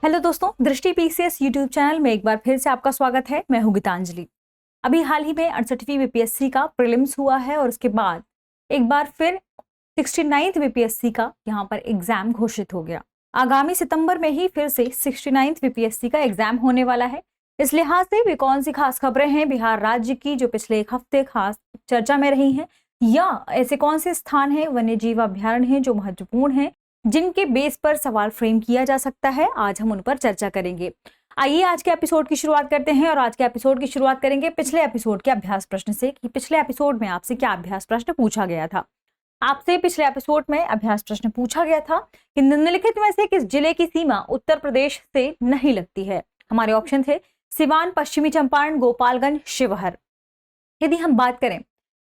Hello दोस्तों, दृष्टि PCS YouTube channel में एक बार फिर से आपका स्वागत है। मैं हूं गीतांजलि। अभी हाल ही में 68वीं बीपीएससी का प्रीलिम्स हुआ है और उसके बाद एक बार फिर 69th बीपीएससी का यहां पर एग्जाम घोषित हो गया। आगामी सितंबर में ही फिर से 69th बीपीएससी का एग्जाम होने वाला है। इस लिहाज से भी कौन सी खास खबरें हैं बिहार राज्य की जो पिछले एक हफ्ते खास चर्चा में रही हैं, या ऐसे कौन से स्थान हैं, वन्य जीव अभ्यारण्य हैं जो महत्वपूर्ण हैं, जिनके बेस पर सवाल फ्रेम किया जा सकता है, आज हम उन पर चर्चा करेंगे। आइए आज के एपिसोड की शुरुआत करते हैं और आज के एपिसोड की शुरुआत करेंगे पिछले एपिसोड के अभ्यास प्रश्न से कि पिछले एपिसोड में आपसे क्या अभ्यास प्रश्न पूछा गया था। आपसे पिछले एपिसोड में अभ्यास प्रश्न पूछा गया था कि निम्नलिखित में से किस जिले की सीमा उत्तर प्रदेश से नहीं लगती है। हमारे ऑप्शन थे सिवान, पश्चिमी चंपारण, गोपालगंज, शिवहर। यदि हम बात करें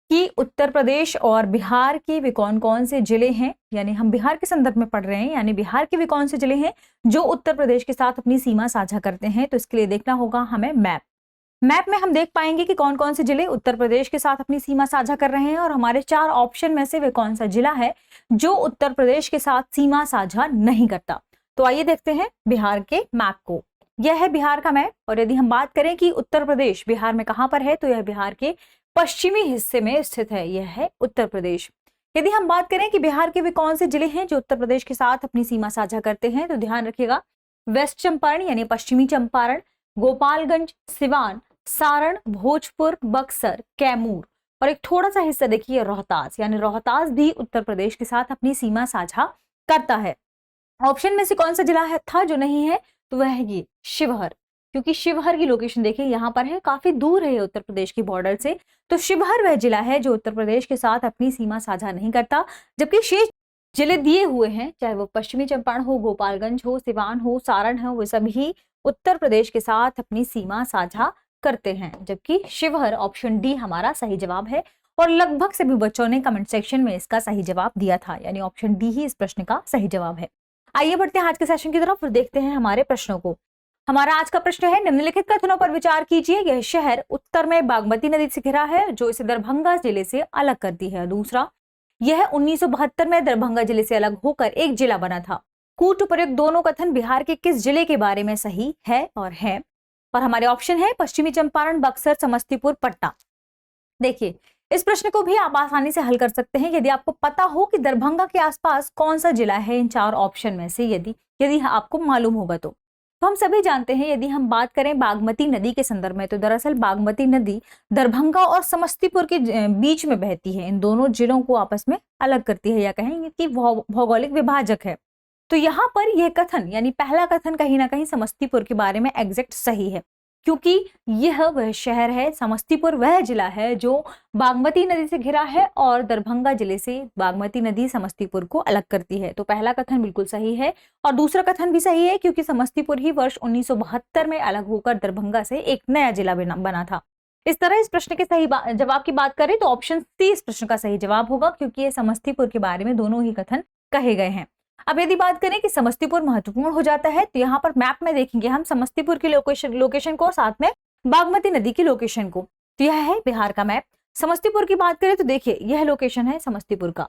कि उत्तर प्रदेश और बिहार के वे कौन कौन से जिले हैं, यानी हम बिहार के संदर्भ में पढ़ रहे हैं, यानी बिहार के वे कौन से जिले हैं जो उत्तर प्रदेश के साथ अपनी सीमा साझा करते हैं, तो इसके लिए देखना होगा हमें मैप में हम देख पाएंगे कि कौन कौन से जिले उत्तर प्रदेश के साथ अपनी सीमा साझा कर रहे हैं और हमारे 4 ऑप्शन में से वे कौन सा जिला है जो उत्तर प्रदेश के साथ सीमा साझा नहीं करता। तो आइए देखते हैं बिहार के मैप को। यह है बिहार का मैप और यदि हम बात करें कि उत्तर प्रदेश बिहार में कहां पर है, तो यह बिहार के पश्चिमी हिस्से में स्थित है। यह है उत्तर प्रदेश। यदि हम बात करें कि बिहार के भी कौन से जिले हैं जो उत्तर प्रदेश के साथ अपनी सीमा साझा करते हैं, तो ध्यान रखिएगा वेस्ट चंपारण यानी पश्चिमी चंपारण, गोपालगंज, सिवान, सारण, भोजपुर, बक्सर, कैमूर और एक थोड़ा सा हिस्सा देखिए रोहतास, यानी रोहतास भी उत्तर प्रदेश के साथ अपनी सीमा साझा करता है। ऑप्शन में से कौन सा जिला है था जो नहीं है, तो वह है ये शिवहर, क्योंकि शिवहर की लोकेशन देखिए यहाँ पर है, काफी दूर है उत्तर प्रदेश की बॉर्डर से। तो शिवहर वह जिला है जो उत्तर प्रदेश के साथ अपनी सीमा साझा नहीं करता, जबकि शेष जिले दिए हुए हैं, चाहे वो पश्चिमी चंपारण हो, गोपालगंज हो, सिवान हो, सारण हो, वे सभी उत्तर प्रदेश के साथ अपनी सीमा साझा करते हैं। जबकि शिवहर ऑप्शन डी हमारा सही जवाब है और लगभग सभी बच्चों ने कमेंट सेक्शन में इसका सही जवाब दिया था, यानी ऑप्शन डी ही इस प्रश्न का सही जवाब है। आइए बढ़ते हैं आज के सेशन की तरफ और देखते हैं हमारे प्रश्नों को। हमारा आज का प्रश्न है, निम्नलिखित कथनों पर विचार कीजिए। यह शहर उत्तर में बागमती नदी से घिरा है जो इसे दरभंगा जिले से अलग करती है। दूसरा, यह 1972 में दरभंगा जिले से अलग होकर एक जिला बना था। कूट उपयुक्त दोनों कथन बिहार के किस जिले के बारे में सही है और हमारे ऑप्शन है पश्चिमी चंपारण, बक्सर, समस्तीपुर, पटना। देखिए इस प्रश्न को भी आप आसानी से हल कर सकते हैं यदि आपको पता हो कि दरभंगा के आसपास कौन सा जिला है इन 4 ऑप्शन में से। यदि आपको मालूम होगा तो हम सभी जानते हैं, यदि हम बात करें बागमती नदी के संदर्भ में, तो दरअसल बागमती नदी दरभंगा और समस्तीपुर के बीच में बहती है। इन दोनों जिलों को आपस में अलग करती है, या कहेंगे कि भौगोलिक विभाजक है। तो यहाँ पर यह कथन यानी पहला कथन कहीं ना कहीं समस्तीपुर के बारे में एग्जैक्ट सही है, क्योंकि यह वह शहर है, समस्तीपुर वह जिला है जो बागमती नदी से घिरा है और दरभंगा जिले से बागमती नदी समस्तीपुर को अलग करती है। तो पहला कथन बिल्कुल सही है और दूसरा कथन भी सही है, क्योंकि समस्तीपुर ही वर्ष 1972 में अलग होकर दरभंगा से एक नया जिला बना था। इस तरह इस प्रश्न के सही जवाब की बात करें तो ऑप्शन सी इस प्रश्न का सही जवाब होगा, क्योंकि ये समस्तीपुर के बारे में दोनों ही कथन कहे गए हैं। अब यदि बात करें कि समस्तीपुर महत्वपूर्ण हो जाता है, तो यहाँ पर मैप में देखेंगे हम समस्तीपुर की लोकेशन को, साथ में बागमती नदी की लोकेशन को। तो यह है बिहार का मैप। समस्तीपुर की बात करें तो देखिए यह लोकेशन है समस्तीपुर का,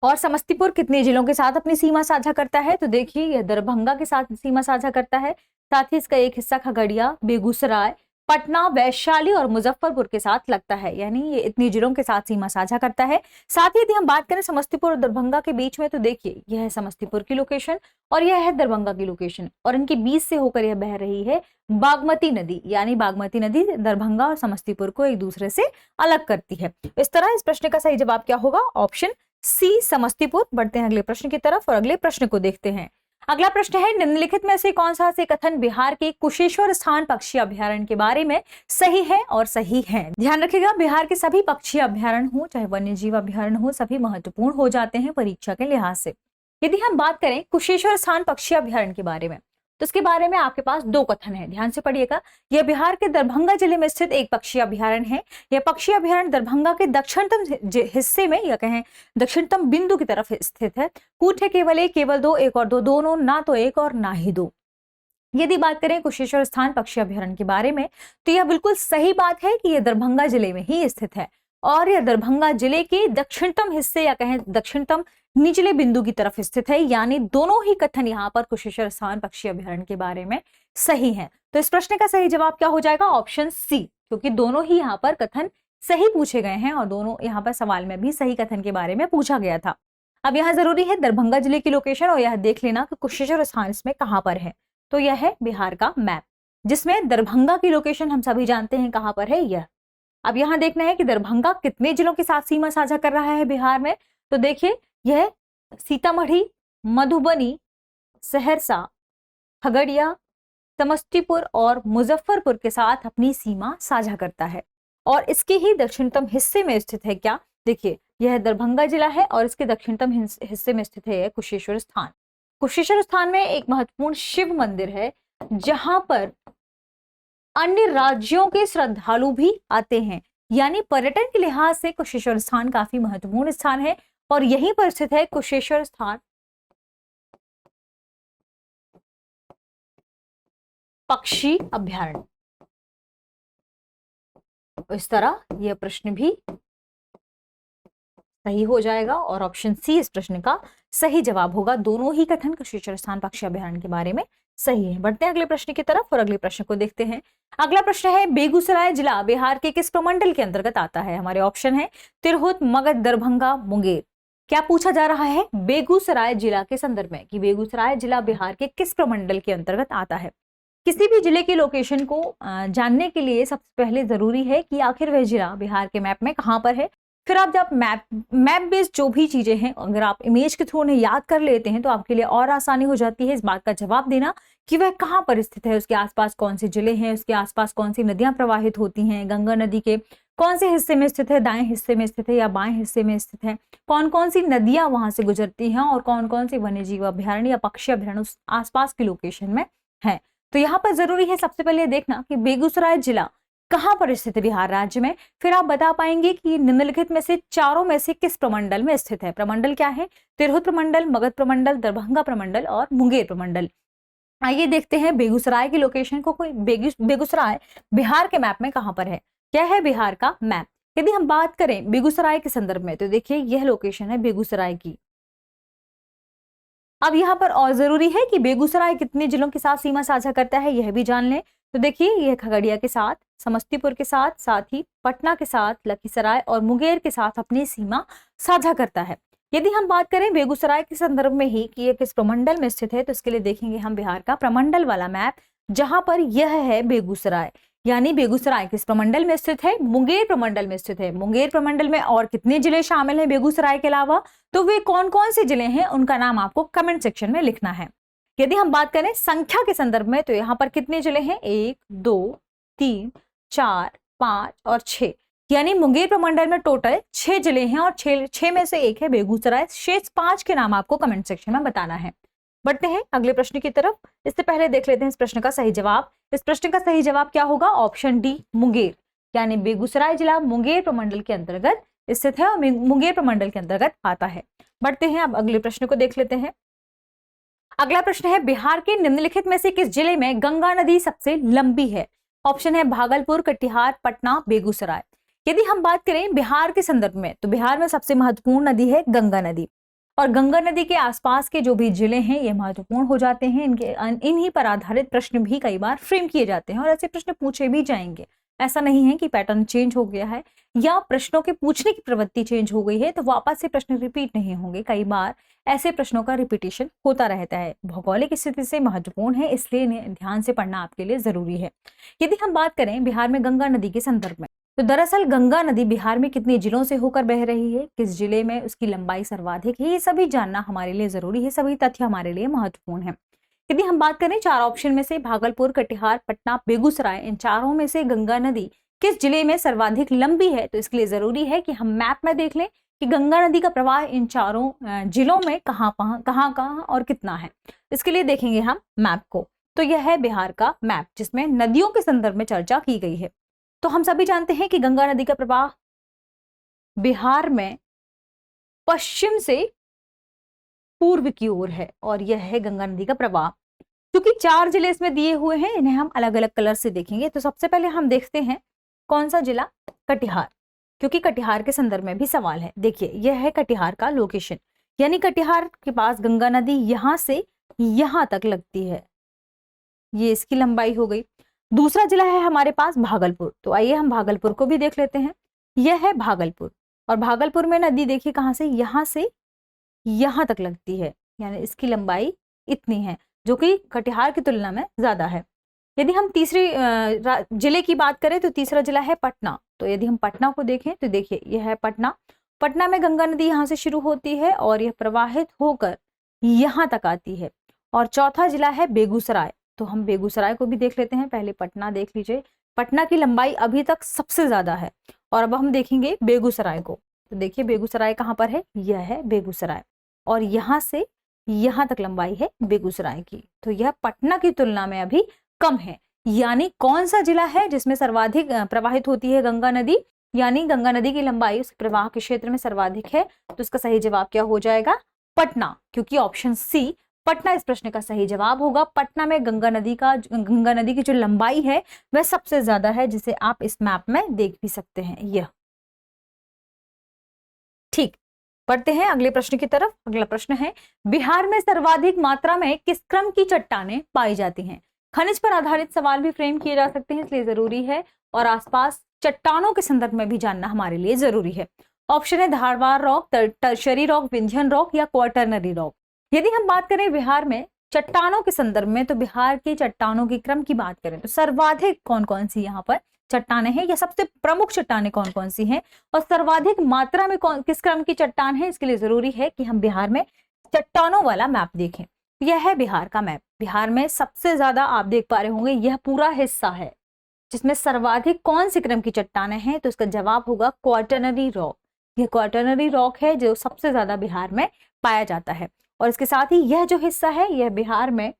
और समस्तीपुर कितने जिलों के साथ अपनी सीमा साझा करता है, तो देखिए यह दरभंगा के साथ सीमा साझा करता है, साथ ही इसका एक हिस्सा खगड़िया, बेगूसराय, पटना, वैशाली और मुजफ्फरपुर के साथ लगता है, यानी ये इतनी जिलों के साथ सीमा साझा करता है। साथ ही यदि हम बात करें समस्तीपुर और दरभंगा के बीच में, तो देखिए यह है समस्तीपुर की लोकेशन और यह है दरभंगा की लोकेशन, और इनके बीच से होकर यह बह रही है बागमती नदी, यानी बागमती नदी दरभंगा और समस्तीपुर को एक दूसरे से अलग करती है। इस तरह इस प्रश्न का सही जवाब क्या होगा, ऑप्शन सी समस्तीपुर। बढ़ते हैं अगले प्रश्न की तरफ और अगले प्रश्न को देखते हैं। अगला प्रश्न है, निम्नलिखित में से कौन सा से कथन बिहार के कुशेश्वर स्थान पक्षी अभ्यारण्य के बारे में सही है और सही है। ध्यान रखिएगा बिहार के सभी पक्षी अभ्यारण्य हो चाहे वन्य जीव अभ्यारण्य हो, सभी महत्वपूर्ण हो जाते हैं परीक्षा के लिहाज से। यदि हम बात करें कुशेश्वर स्थान पक्षी अभ्यारण्य के बारे में, तो इसके बारे में आपके पास 2 कथन है, ध्यान से पढ़िएगा। यह बिहार के दरभंगा जिले में स्थित एक पक्षी अभ्यारण्य है। यह पक्षी अभ्यारण्य दरभंगा के दक्षिणतम हिस्से में, या कहें दक्षिणतम बिंदु की तरफ स्थित है। कूट है केवल एक, केवल 2, एक और 2, दोनों, ना तो एक और ना ही 2। यदि बात करें कुशेश्वर स्थान पक्षी अभ्यारण्य के बारे में, तो यह बिल्कुल सही बात है कि यह दरभंगा जिले में ही स्थित है और यह दरभंगा जिले के दक्षिणतम हिस्से, या कहें दक्षिणतम निचले बिंदु की तरफ स्थित है, यानी दोनों ही कथन यहाँ पर कुशेश्वर स्थान पक्षी अभयारण्य के बारे में सही है। तो इस प्रश्न का सही जवाब क्या हो जाएगा? ऑप्शन सी, क्योंकि दोनों ही यहाँ पर कथन सही पूछे गए हैं और दोनों यहाँ पर सवाल में भी सही कथन के बारे में पूछा गया था। अब यहाँ जरूरी है दरभंगा जिले की लोकेशन और यह देख लेना कि कुशेश्वर स्थान इसमें कहाँ पर है। तो यह है बिहार का मैप, जिसमें दरभंगा की लोकेशन हम सभी जानते हैं कहाँ पर है यह। अब यहाँ देखना है कि दरभंगा कितने जिलों के साथ सीमा साझा कर रहा है बिहार में। तो देखिए यह सीतामढ़ी, मधुबनी, सहरसा, खगड़िया, समस्तीपुर और मुजफ्फरपुर के साथ अपनी सीमा साझा करता है और इसके ही दक्षिणतम हिस्से में स्थित है क्या? देखिए यह दरभंगा जिला है और इसके दक्षिणतम हिस्से में स्थित है कुशेश्वर स्थान। कुशेश्वर स्थान में एक महत्वपूर्ण शिव मंदिर है जहां पर अन्य राज्यों के श्रद्धालु भी आते हैं, यानी पर्यटन के लिहाज से कुशेश्वर स्थान काफी महत्वपूर्ण स्थान है और यहीं पर स्थित है कुशेश्वर स्थान पक्षी अभयारण्य। इस तरह यह प्रश्न भी सही हो जाएगा और ऑप्शन सी इस प्रश्न का सही जवाब होगा। दोनों ही कथन कुशेश्वर स्थान पक्षी अभयारण्य के बारे में सही है। बढ़ते हैं अगले प्रश्न की तरफ और अगले प्रश्न को देखते हैं। अगला प्रश्न है बेगूसराय जिला बिहार के किस प्रमंडल के अंतर्गत आता है? हमारे ऑप्शन है तिरहुत, मगध, दरभंगा, मुंगेर। क्या पूछा जा रहा है बेगूसराय जिला के संदर्भ में कि बेगूसराय जिला बिहार के किस प्रमंडल के अंतर्गत आता है? किसी भी जिले की लोकेशन को जानने के लिए सबसे पहले जरूरी है कि आखिर वह जिला बिहार के मैप में कहां पर है। फिर आप जब मैप बेस्ड जो भी चीजें हैं अगर आप इमेज के थ्रू उन्हें याद कर लेते हैं तो आपके लिए और आसानी हो जाती है इस बात का जवाब देना कि वह कहां पर स्थित है, उसके आसपास कौन से जिले हैं, उसके आसपास कौन सी नदियां प्रवाहित होती हैं, गंगा नदी के कौन से हिस्से में स्थित है, दाएं हिस्से में स्थित है या बाएं हिस्से में स्थित है, कौन कौन सी नदियां वहां से गुजरती हैं और कौन कौन सी वन्य जीव अभयारण्य या पक्षी अभयारण्य उस आसपास की लोकेशन में है। तो यहाँ पर जरूरी है सबसे पहले देखना कि बेगूसराय जिला कहां पर स्थित है बिहार राज्य में। फिर आप बता पाएंगे कि निम्नलिखित में से चारों में से किस प्रमंडल में स्थित है। प्रमंडल क्या है? तिरहुत प्रमंडल, मगध प्रमंडल, दरभंगा प्रमंडल और मुंगेर प्रमंडल। आइए देखते हैं बेगूसराय की लोकेशन को। कोई बेगूसराय बिहार के मैप में कहां पर है? क्या है बिहार का मैप? यदि हम बात करें बेगूसराय के संदर्भ में तो देखिए यह लोकेशन है बेगूसराय की। अब यहाँ पर और जरूरी है कि बेगूसराय कितने जिलों के साथ सीमा साझा करता है यह भी जान लें। तो देखिए यह खगड़िया के साथ, समस्तीपुर के साथ ही पटना के साथ, लखीसराय और मुंगेर के साथ अपनी सीमा साझा करता है। यदि हम बात करें बेगूसराय के संदर्भ में ही कि यह किस प्रमंडल में स्थित है तो इसके लिए देखेंगे हम बिहार का प्रमंडल वाला मैप, जहां पर यह है बेगूसराय। यानी बेगूसराय किस प्रमंडल में स्थित है? मुंगेर प्रमंडल में स्थित है। मुंगेर प्रमंडल में और कितने जिले शामिल हैं बेगूसराय के अलावा? तो वे कौन कौन से जिले हैं उनका नाम आपको कमेंट सेक्शन में लिखना है। यदि हम बात करें संख्या के संदर्भ में तो यहाँ पर कितने जिले हैं? 1, 2, 3, 4, 5 और 6। यानी मुंगेर प्रमंडल में टोटल 6 जिले हैं और 6 में से एक है बेगूसराय। शेष 5 के नाम आपको कमेंट सेक्शन में बताना है। बढ़ते हैं अगले प्रश्न की तरफ। इससे पहले देख लेते हैं इस प्रश्न का सही जवाब। इस प्रश्न का सही जवाब क्या होगा? Option D Munger. यानी बेगूसराय जिला मुंगेर प्रमंडल के अंतर्गत स्थित है और मुंगेर प्रमंडल के अंतर्गत आता है। बढ़ते हैं अब अगले प्रश्न को देख लेते हैं। अगला प्रश्न है बिहार के निम्नलिखित में से किस जिले में गंगा नदी सबसे लंबी है? ऑप्शन है भागलपुर, कटिहार, पटना, बेगूसराय। यदि हम बात करें बिहार के संदर्भ में तो बिहार में सबसे महत्वपूर्ण नदी है गंगा नदी और गंगा नदी के आसपास के जो भी जिले हैं ये महत्वपूर्ण हो जाते हैं। इन्हीं पर आधारित प्रश्न भी कई बार फ्रेम किए जाते हैं और ऐसे प्रश्न पूछे भी जाएंगे। ऐसा नहीं है कि पैटर्न चेंज हो गया है या प्रश्नों के पूछने की प्रवृत्ति चेंज हो गई है तो वापस से प्रश्न रिपीट नहीं होंगे। कई बार ऐसे प्रश्नों का रिपीटेशन होता रहता है। भौगोलिक स्थिति से महत्वपूर्ण है, इसलिए इन्हें ध्यान से पढ़ना आपके लिए जरूरी है। यदि हम बात करें बिहार में गंगा नदी के संदर्भ में तो दरअसल गंगा नदी बिहार में कितने जिलों से होकर बह रही है, किस जिले में उसकी लंबाई सर्वाधिक है, ये सभी जानना हमारे लिए जरूरी है। सभी तथ्य हमारे लिए महत्वपूर्ण है। यदि हम बात करें 4 ऑप्शन में से भागलपुर, कटिहार, पटना, बेगूसराय, इन चारों में से गंगा नदी किस जिले में सर्वाधिक लंबी है तो इसके लिए जरूरी है कि हम मैप में देख लें कि गंगा नदी का प्रवाह इन चारों जिलों में कहां और कितना है। इसके लिए देखेंगे हम मैप को। तो यह है बिहार का मैप जिसमें नदियों के संदर्भ में चर्चा की गई है। तो हम सभी जानते हैं कि गंगा नदी का प्रवाह बिहार में पश्चिम से पूर्व की ओर है और यह है गंगा नदी का प्रवाह। क्योंकि 4 जिले इसमें दिए हुए हैं, इन्हें हम अलग अलग कलर से देखेंगे। तो सबसे पहले हम देखते हैं कौन सा जिला? कटिहार, क्योंकि कटिहार के संदर्भ में भी सवाल है। देखिए यह है कटिहार का लोकेशन। यानी कटिहार के पास गंगा नदी यहाँ से यहाँ तक लगती है, ये इसकी लंबाई हो गई। दूसरा जिला है हमारे पास भागलपुर, तो आइए हम भागलपुर को भी देख लेते हैं। यह है भागलपुर, और भागलपुर में नदी देखिए कहाँ से यहाँ तक लगती है, यानी इसकी लंबाई इतनी है, जो कि कटिहार की तुलना में ज्यादा है। यदि हम तीसरे जिले की बात करें तो तीसरा जिला है पटना। तो यदि हम पटना को देखें तो देखिए यह है पटना। पटना में गंगा नदी यहाँ से शुरू होती है और यह प्रवाहित होकर यहाँ तक आती है। और चौथा जिला है बेगूसराय, तो हम बेगूसराय को भी देख लेते हैं। पहले पटना देख लीजिए, पटना की लंबाई अभी तक सबसे ज्यादा है। और अब हम देखेंगे बेगूसराय को, तो देखिए बेगूसराय कहाँ पर है, यह है बेगूसराय, और यहाँ से यहाँ तक लंबाई है बेगूसराय की। तो यह पटना की तुलना में अभी कम है। यानी कौन सा जिला है जिसमें सर्वाधिक प्रवाहित होती है गंगा नदी, यानी गंगा नदी की लंबाई उस प्रवाह के क्षेत्र में सर्वाधिक है, तो इसका सही जवाब क्या हो जाएगा, पटना, क्योंकि ऑप्शन सी पटना इस प्रश्न का सही जवाब होगा। पटना में गंगा नदी की जो लंबाई है वह सबसे ज्यादा है, जिसे आप इस मैप में देख भी सकते हैं। यह ठीक, पढ़ते हैं अगले प्रश्न की तरफ। अगला प्रश्न है, बिहार में सर्वाधिक मात्रा में किस क्रम की चट्टानें पाई जाती हैं। खनिज पर आधारित सवाल भी फ्रेम किए जा सकते हैं, इसलिए जरूरी है, और आसपास चट्टानों के संदर्भ में भी जानना हमारे लिए जरूरी है। ऑप्शन है Dharwad rock, tertiary rock, Vindhyan rock या क्वार्टरनरी रॉक। यदि हम बात करें बिहार में चट्टानों के संदर्भ में, तो बिहार की चट्टानों के क्रम की बात करें तो सर्वाधिक कौन कौन सी यहाँ पर चट्टानें हैं, या सबसे प्रमुख चट्टानें कौन कौन सी हैं, और सर्वाधिक मात्रा में किस क्रम की चट्टान है, इसके लिए जरूरी है कि हम बिहार में चट्टानों वाला मैप देखें। यह है बिहार का मैप। बिहार में सबसे ज्यादा आप देख पा रहे होंगे यह पूरा हिस्सा है जिसमें सर्वाधिक कौन सी क्रम की चट्टानें हैं, तो इसका जवाब होगा क्वार्टरनरी रॉक। यह क्वार्टरनरी रॉक है जो सबसे ज्यादा बिहार में पाया जाता है। और इसके साथ ही यह जो हिस्सा है यह बिहार में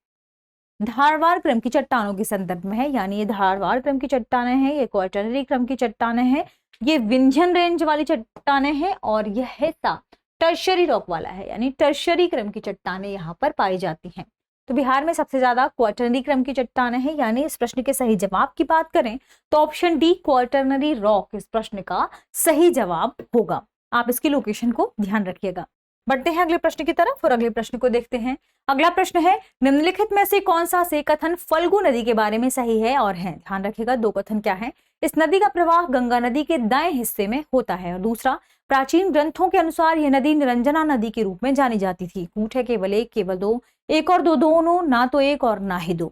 धारवाड़ क्रम की चट्टानों के संदर्भ में है, यानी ये धारवाड़ क्रम की चट्टानें हैं, ये क्वार्टरनरी क्रम की चट्टानें हैं, ये विंध्यन रेंज वाली चट्टानें हैं, और यह हिस्सा टर्शरी रॉक वाला है, यानी टर्शरी क्रम की चट्टानें यहाँ पर पाई जाती हैं। तो बिहार में सबसे ज्यादा क्वार्टरनरी क्रम की चट्टानें हैं, यानी इस प्रश्न के सही जवाब की बात करें तो ऑप्शन डी क्वार्टरनरी रॉक इस प्रश्न का सही जवाब होगा। आप इसकी लोकेशन को ध्यान रखिएगा। बढ़ते हैं अगले प्रश्न की तरफ और अगले प्रश्न को देखते हैं। अगला प्रश्न है, निम्नलिखित में से कौन सा से कथन फल्गु नदी के बारे में सही है और है। ध्यान रखिएगा, दो कथन क्या है। इस नदी का प्रवाह गंगा नदी के दाएं हिस्से में होता है, और दूसरा, प्राचीन ग्रंथों के अनुसार यह नदी निरंजना नदी के रूप में जानी जाती थी। कूट है केवल एक, केवल दो, एक और दो, दोनों, ना तो एक और ना ही दो।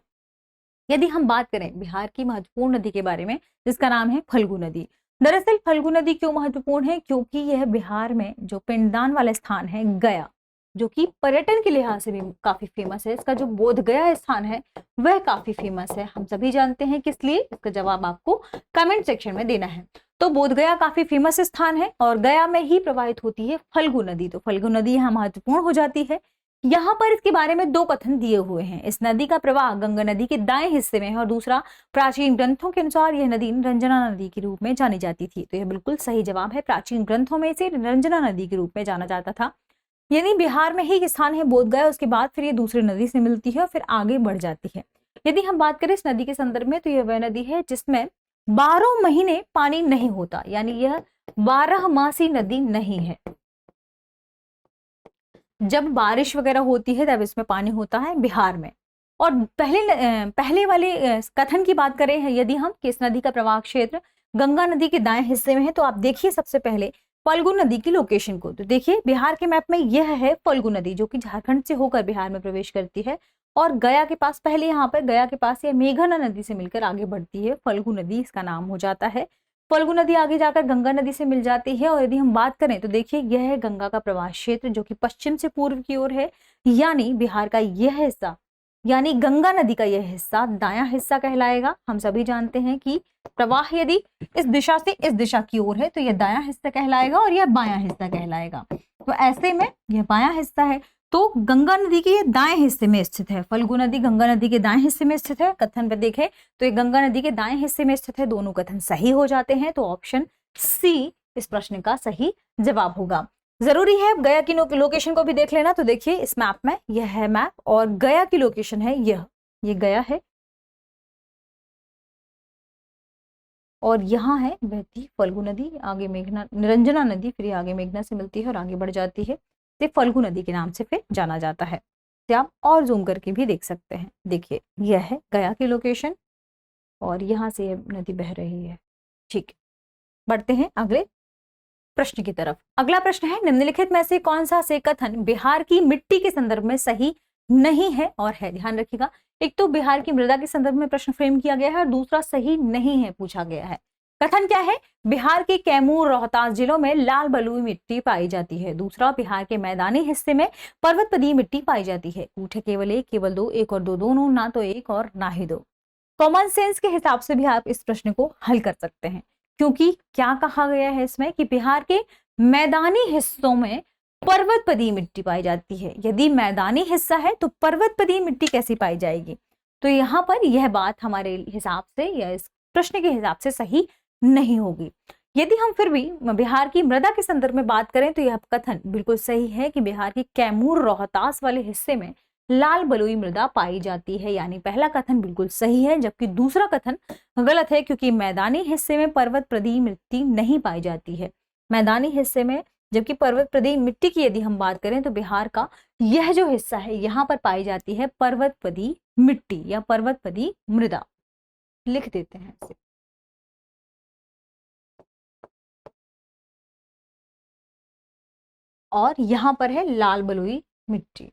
यदि हम बात करें बिहार की महत्वपूर्ण नदी के बारे में, जिसका नाम है फल्गु नदी। दरअसल फल्गु नदी क्यों महत्वपूर्ण है, क्योंकि यह बिहार में जो पिंडदान वाला स्थान है गया, जो कि पर्यटन के लिहाज से भी काफी फेमस है, इसका जो बोध गया स्थान है वह काफी फेमस है। हम सभी जानते हैं किस लिए, इसका जवाब आपको कमेंट सेक्शन में देना है। तो बोध गया काफी फेमस स्थान है और गया में ही प्रवाहित होती है फल्गु नदी, तो फल्गु नदी यहाँ महत्वपूर्ण हो जाती है। यहाँ पर इसके बारे में दो कथन दिए हुए हैं। इस नदी का प्रवाह गंगा नदी के दाएं हिस्से में है, और दूसरा, प्राचीन ग्रंथों के अनुसार यह नदी निरंजना नदी के रूप में जानी जाती थी। तो यह बिल्कुल सही जवाब है। प्राचीन ग्रंथों में इसे निरंजना नदी के रूप में जाना जाता था। यानी बिहार में ही स्थान है बोध गया, उसके बाद फिर ये दूसरी नदी से मिलती है और फिर आगे बढ़ जाती है। यदि हम बात करें इस नदी के संदर्भ में, तो यह वह नदी है जिसमें 12 महीने पानी नहीं होता, यानी यह 12मासी नदी नहीं है। जब बारिश वगैरह होती है तब इसमें पानी होता है बिहार में। और पहले वाले कथन की बात करें यदि हम कि इस नदी का प्रवाह क्षेत्र गंगा नदी के दाएं हिस्से में है, तो आप देखिए सबसे पहले फल्गु नदी की लोकेशन को। तो देखिए बिहार के मैप में यह है फल्गु नदी, जो कि झारखंड से होकर बिहार में प्रवेश करती है, और गया के पास, पहले यहाँ पर गया के पास यह मेघना नदी से मिलकर आगे बढ़ती है, फल्गु नदी इसका नाम हो जाता है। फल्गु नदी आगे जाकर गंगा नदी से मिल जाती है। और यदि हम बात करें तो देखिए यह है गंगा का प्रवाह क्षेत्र, जो कि पश्चिम से पूर्व की ओर है, यानी बिहार का यह हिस्सा, यानी गंगा नदी का यह हिस्सा दायां हिस्सा कहलाएगा। हम सभी जानते हैं कि प्रवाह यदि इस दिशा से इस दिशा की ओर है तो यह दायां हिस्सा कहलाएगा और यह बायां हिस्सा कहलाएगा। तो ऐसे में यह बायां हिस्सा है, तो गंगा नदी के दाएं हिस्से में स्थित है। फल्गु नदी गंगा नदी के दाएं हिस्से में स्थित है। कथन पे देखें तो ये गंगा नदी के दाएं हिस्से में स्थित है। दोनों कथन सही हो जाते हैं, तो ऑप्शन सी इस प्रश्न का सही जवाब होगा। जरूरी है गया की लोकेशन को भी देख लेना। तो देखिए इस मैप में यह है मैप, और गया की लोकेशन है ये गया है, और यहाँ है बहती फल्गु नदी, आगे मेघना, निरंजना नदी, फिर आगे मेघना से मिलती है और आगे बढ़ जाती है। ये फल्गु नदी के नाम से फिर जाना जाता है। तो आप और जूम करके भी देख सकते हैं। देखिए यह है गया की लोकेशन और यहाँ से नदी बह रही है। ठीक है, बढ़ते हैं अगले प्रश्न की तरफ। अगला प्रश्न है, निम्नलिखित में से कौन सा से कथन बिहार की मिट्टी के संदर्भ में सही नहीं है और है? ध्यान रखिएगा, एक तो बिहार की मृदा के संदर्भ में प्रश्न फ्रेम किया गया है और दूसरा सही नहीं है पूछा गया है। कथन क्या है? बिहार के कैमूर रोहतास जिलों में लाल बलुई मिट्टी पाई जाती है। दूसरा, बिहार के मैदानी हिस्से में पर्वतपदी मिट्टी पाई जाती है। कूठे केवल एक, केवल दो, एक और दो, दोनों, ना तो एक और ना ही दो। कॉमन सेंस के हिसाब से भी आप इस प्रश्न को हल कर सकते हैं, क्योंकि क्या कहा गया है इसमें कि बिहार के मैदानी हिस्सों में पर्वतपदी मिट्टी पाई जाती है। यदि मैदानी हिस्सा है तो पर्वतपदी मिट्टी कैसी पाई जाएगी? तो यहाँ पर यह बात हमारे हिसाब से या इस प्रश्न के हिसाब से सही नहीं होगी। यदि हम फिर भी बिहार की मृदा के संदर्भ में बात करें तो यह कथन बिल्कुल सही है कि बिहार के कैमूर रोहतास वाले हिस्से में लाल बलुई मृदा पाई जाती है। यानी पहला कथन बिल्कुल सही है, जबकि दूसरा कथन गलत है, क्योंकि मैदानी हिस्से में पर्वतपदी मिट्टी नहीं पाई जाती है। मैदानी हिस्से में, जबकि पर्वतपदी मिट्टी की यदि हम बात करें तो बिहार का यह जो हिस्सा है यहाँ पर पाई जाती है पर्वतपदी मिट्टी या पर्वतपदी मृदा। लिख देते हैं इसे। और यहां पर है लाल बलुई मिट्टी।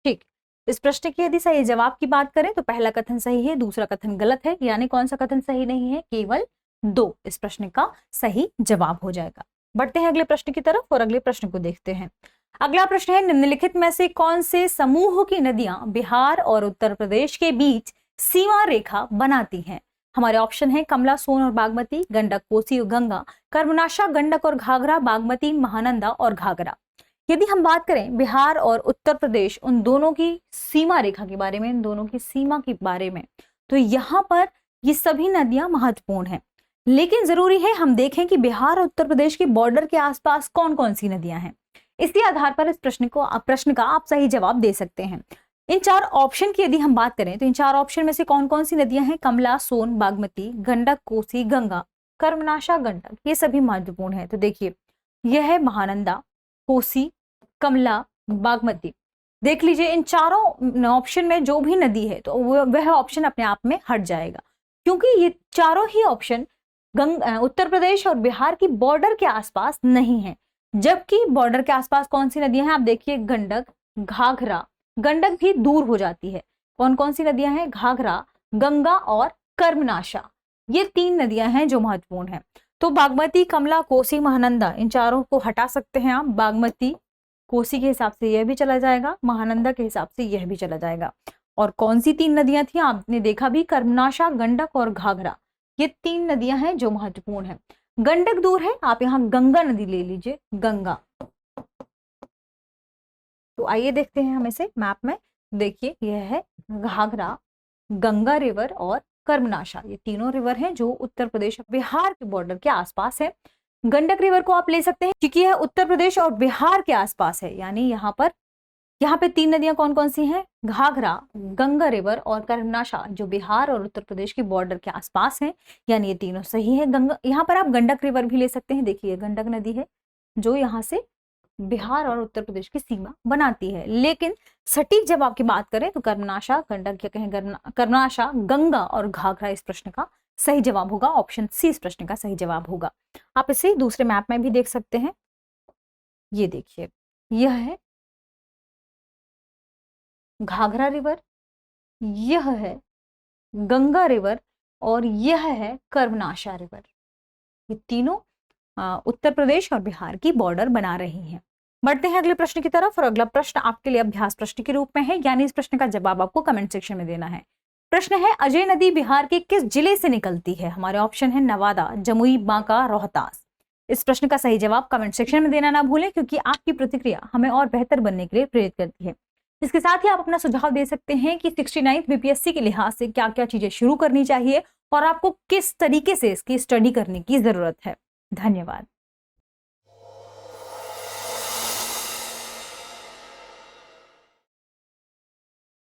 ठीक, इस प्रश्न की यदि सही जवाब की बात करें तो पहला कथन सही है, दूसरा कथन गलत है। यानी कौन सा कथन सही नहीं है? केवल दो इस प्रश्न का सही जवाब हो जाएगा। बढ़ते हैं अगले प्रश्न की तरफ और अगले प्रश्न को देखते हैं। अगला प्रश्न है, निम्नलिखित में से कौन से समूह की नदियां बिहार और उत्तर प्रदेश के बीच सीमा रेखा बनाती हैं? हमारे ऑप्शन है कमला, सोन और बागमती, गंडक, कोसी और गंगा, कर्मनाशा, गंडक और घाघरा, बागमती, महानंदा और घाघरा। यदि हम बात करें बिहार और उत्तर प्रदेश उन दोनों की सीमा रेखा के बारे में, इन दोनों की सीमा के बारे में, तो यहाँ पर ये सभी नदियां महत्वपूर्ण हैं। लेकिन जरूरी है हम देखें कि बिहार और उत्तर प्रदेश के बॉर्डर के आसपास कौन कौन सी नदियां हैं। इसी आधार पर इस प्रश्न का आप सही जवाब दे सकते हैं। इन चार ऑप्शन की यदि हम बात करें तो इन चार ऑप्शन में से कौन कौन सी नदियां हैं? कमला, सोन, बागमती, गंडक, कोसी, गंगा, कर्मनाशा, गंडक, ये सभी महत्वपूर्ण है। तो देखिए यह है महानंदा, कोसी, कमला, बागमती। देख लीजिए इन चारों ऑप्शन में जो भी नदी है तो वह ऑप्शन अपने आप में हट जाएगा, क्योंकि ये चारों ही ऑप्शन उत्तर प्रदेश और बिहार की बॉर्डर के आसपास नहीं है। जबकि बॉर्डर के आसपास कौन सी नदियां हैं? आप देखिए गंडक, घाघरा, गंडक भी दूर हो जाती है। कौन कौन सी नदियां हैं? घाघरा, गंगा और कर्मनाशा, ये तीन नदियां हैं जो महत्वपूर्ण है। तो बागमती, कमला, कोसी, महानंदा, इन चारों को हटा सकते हैं आप। बागमती, कोसी के हिसाब से यह भी चला जाएगा, महानंदा के हिसाब से यह भी चला जाएगा। और कौन सी तीन नदियां थी? आपने देखा भी, कर्मनाशा, गंडक और घाघरा, ये तीन नदियां हैं जो महत्वपूर्ण है। गंडक दूर है, आप यहाँ गंगा नदी ले लीजिए, गंगा। तो आइए देखते हैं हम इसे मैप में। देखिए यह है घाघरा, गंगा रिवर और कर्मनाशा, ये तीनों रिवर हैं जो उत्तर प्रदेश और बिहार के बॉर्डर के आसपास है। गंडक रिवर को आप ले सकते हैं क्योंकि यह उत्तर प्रदेश और बिहार के आसपास है। यानी यहाँ पे तीन नदियां कौन कौन सी हैं? घाघरा, गंगा रिवर और कर्मनाशा, जो बिहार और उत्तर प्रदेश के बॉर्डर के आसपास हैं। यानी ये तीनों सही है। गंगा, यहाँ पर आप गंडक रिवर भी ले सकते हैं। देखिए गंडक नदी है जो यहाँ से बिहार और उत्तर प्रदेश की सीमा बनाती है। लेकिन सटीक जवाब की बात करें तो कर्मनाशा, गंडक या कहें कर्मनाशा, गंगा और घाघरा इस प्रश्न का सही जवाब होगा। ऑप्शन सी इस प्रश्न का सही जवाब होगा। आप इसे दूसरे मैप में भी देख सकते हैं। ये देखिए यह है घाघरा रिवर, यह है गंगा रिवर और यह है कर्मनाशा रिवर। ये तीनों उत्तर प्रदेश और बिहार की बॉर्डर बना रही हैं। बढ़ते हैं अगले प्रश्न की तरफ और अगला प्रश्न आपके लिए अभ्यास प्रश्न के रूप में है, यानी इस प्रश्न का जवाब आपको कमेंट सेक्शन में देना है। प्रश्न है, अजय नदी बिहार के किस जिले से निकलती है? हमारे ऑप्शन है नवादा, जमुई, बांका, रोहतास। इस प्रश्न का सही जवाब कमेंट सेक्शन में देना ना भूलें, क्योंकि आपकी प्रतिक्रिया हमें और बेहतर बनने के लिए प्रेरित करती है। इसके साथ ही आप अपना सुझाव दे सकते हैं कि 69th बीपीएससी के लिहाज से क्या क्या चीजें शुरू करनी चाहिए और आपको किस तरीके से इसकी स्टडी करने की जरूरत है। धन्यवाद।